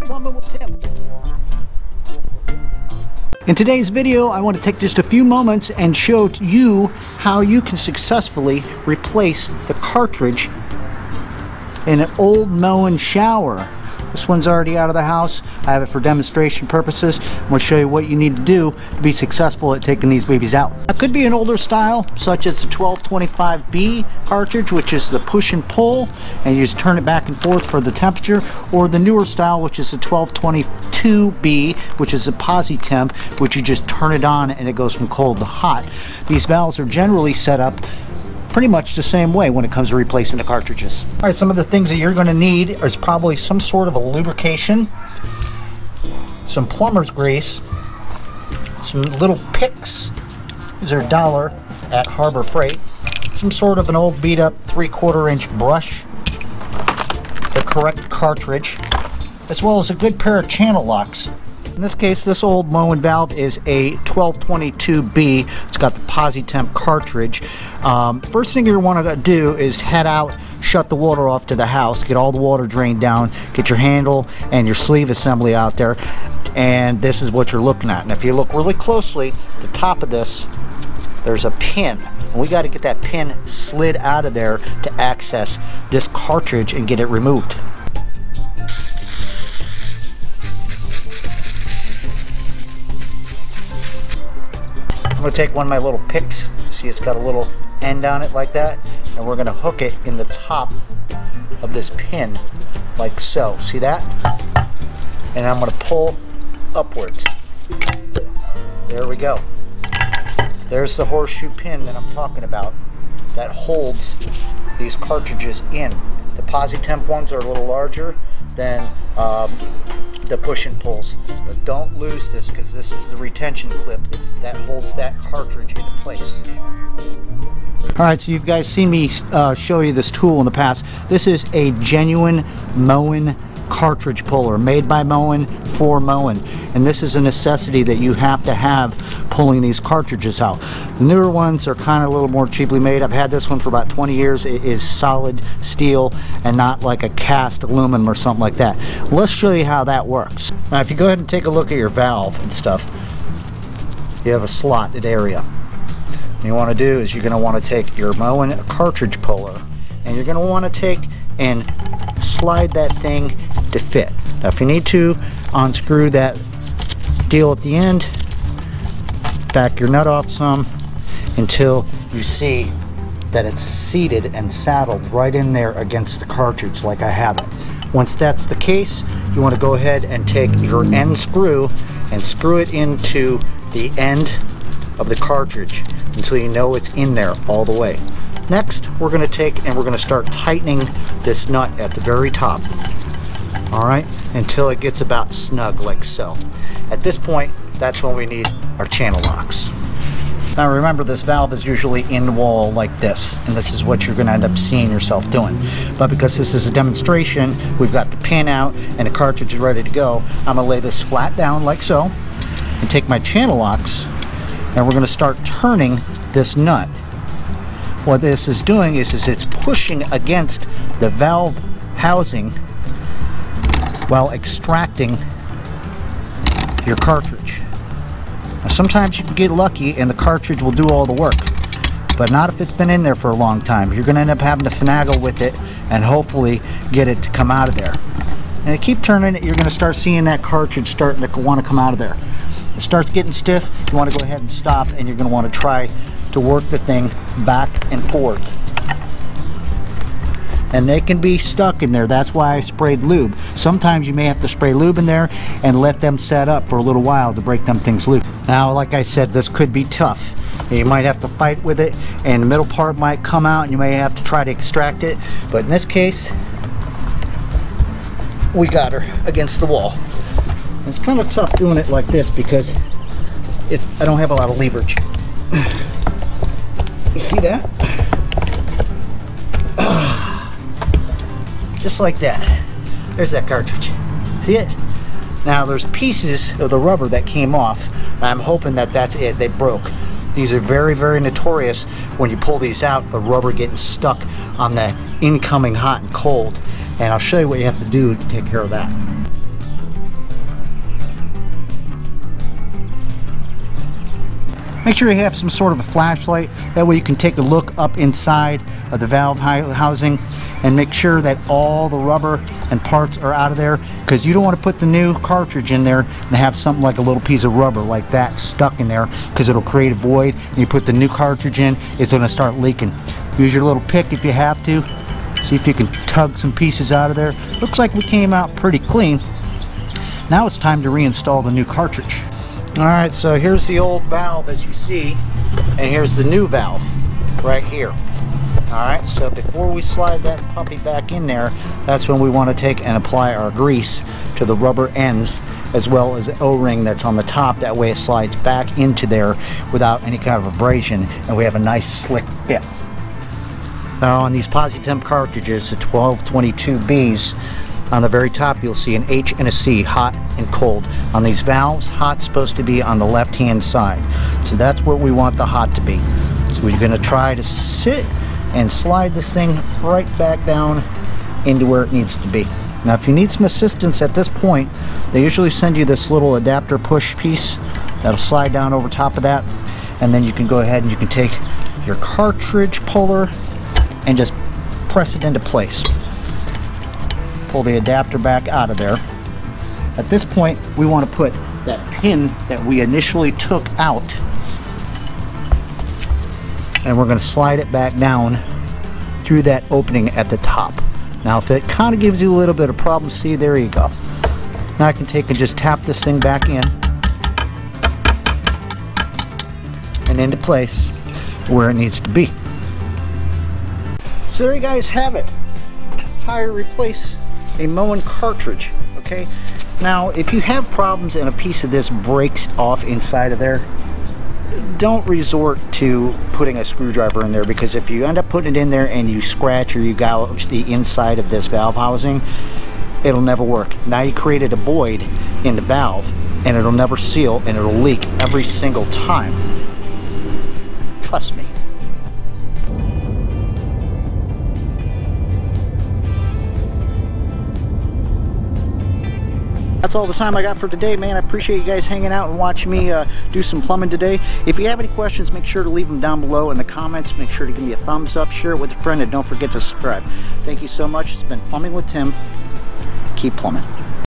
Plumbing with Tim. In today's video, I want to take just a few moments and show you how you can successfully replace the cartridge in an old Moen shower. This one's already out of the house. I have it for demonstration purposes. I'm going to show you what you need to do to be successful at taking these babies out. It could be an older style, such as the 1225B cartridge, which is the push and pull, and you just turn it back and forth for the temperature, or the newer style, which is the 1222B, which is a posi temp, which you just turn it on and it goes from cold to hot. These valves are generally set up pretty much the same way when it comes to replacing the cartridges. All right, some of the things that you're going to need is probably some sort of a lubrication, some plumber's grease, some little picks. These are $1 at Harbor Freight. Some sort of an old beat up 3/4 inch brush, the correct cartridge, as well as a good pair of channel locks. In this case, this old Moen valve is a 1222B. It's got the posi temp cartridge. First thing you want to do is head out, shut the water off to the house, get all the water drained down, get your handle and your sleeve assembly out there, and this is what you're looking at. And if you look really closely, at the top of this, there's a pin. And we got to get that pin slid out of there to access this cartridge and get it removed. I'm going to take one of my little picks. See, it's got a little end on it like that, and we're going to hook it in the top of this pin like so. See that? And I'm going to pull upwards. There we go. There's the horseshoe pin that I'm talking about that holds these cartridges in. The posi temp ones are a little larger than the push and pulls, but don't lose this, because this is the retention clip that holds that cartridge into place. Alright, so you've guys seen me show you this tool in the past. This is a genuine Moen cartridge puller, made by Moen for Moen, and this is a necessity that you have to have pulling these cartridges out. The newer ones are kind of a little more cheaply made. I've had this one for about 20 years. It is solid steel and not like a cast aluminum or something like that. Let's show you how that works. Now, if you go ahead and take a look at your valve and stuff, you have a slotted area. What you want to do is you're going to want to take your Moen cartridge puller, and you're going to want to take and slide that thing to fit. Now, if you need to, unscrew that deal at the end, back your nut off some until you see that it's seated and saddled right in there against the cartridge like I have it. Once that's the case, you want to go ahead and take your end screw and screw it into the end of the cartridge until you know it's in there all the way. Next, we're going to take and we're going to start tightening this nut at the very top. Alright, until it gets about snug like so. At this point, that's when we need our channel locks. Now remember, this valve is usually in wall like this, and this is what you're going to end up seeing yourself doing. But because this is a demonstration, we've got the pin out and the cartridge is ready to go. I'm going to lay this flat down like so and take my channel locks, and we're going to start turning this nut. What this is doing is it's pushing against the valve housing while extracting your cartridge. Now, sometimes you can get lucky and the cartridge will do all the work, but not if it's been in there for a long time. You're going to end up having to finagle with it and hopefully get it to come out of there. And you keep turning it, you're going to start seeing that cartridge starting to want to come out of there. It starts getting stiff, you want to go ahead and stop, and you're going to want to try to work the thing back and forth. And they can be stuck in there. That's why I sprayed lube. Sometimes you may have to spray lube in there and let them set up for a little while to break them things loose. Now, like I said, this could be tough. You might have to fight with it, and the middle part might come out and you may have to try to extract it. But in this case, we got her against the wall. It's kind of tough doing it like this because I don't have a lot of leverage. You see that? Just like that. There's that cartridge. See it? Now there's pieces of the rubber that came off. I'm hoping that that's it. They broke. These are very, very notorious when you pull these out, the rubber getting stuck on the incoming hot and cold. And I'll show you what you have to do to take care of that. Make sure you have some sort of a flashlight. That way you can take a look up inside of the valve housing and make sure that all the rubber and parts are out of there, because you don't want to put the new cartridge in there and have something like a little piece of rubber like that stuck in there, because it'll create a void. And you put the new cartridge in, it's going to start leaking. Use your little pick if you have to. See if you can tug some pieces out of there. Looks like we came out pretty clean. Now it's time to reinstall the new cartridge. Alright, so here's the old valve as you see, and here's the new valve right here. Alright, so before we slide that puppy back in there, that's when we want to take and apply our grease to the rubber ends, as well as the O-ring that's on the top. That way it slides back into there without any kind of abrasion, and we have a nice slick fit. Now on these PosiTemp cartridges, the 1222Bs, on the very top you'll see an H and a C, hot and cold. On these valves, hot's supposed to be on the left hand side. So that's where we want the hot to be. So we're going to try to sit and slide this thing right back down into where it needs to be. Now if you need some assistance at this point, they usually send you this little adapter push piece that'll slide down over top of that, and then you can go ahead and you can take your cartridge puller and just press it into place. Pull the adapter back out of there. At this point we want to put that pin that we initially took out, and we're going to slide it back down through that opening at the top. Now if it kind of gives you a little bit of problem, see, there you go. Now I can take and just tap this thing back in and into place where it needs to be. So there you guys have it. That's how you replace a Moen cartridge. Okay, now if you have problems and a piece of this breaks off inside of there, don't resort to putting a screwdriver in there, because if you end up putting it in there and you scratch or you gouge the inside of this valve housing, it'll never work. Now you created a void in the valve and it'll never seal and it'll leak every single time. Trust me. That's all the time I got for today, man. I appreciate you guys hanging out and watching me do some plumbing today. If you have any questions, make sure to leave them down below in the comments. Make sure to give me a thumbs up, share it with a friend, and don't forget to subscribe. Thank you so much. It's been Plumbing with Tim. Keep plumbing.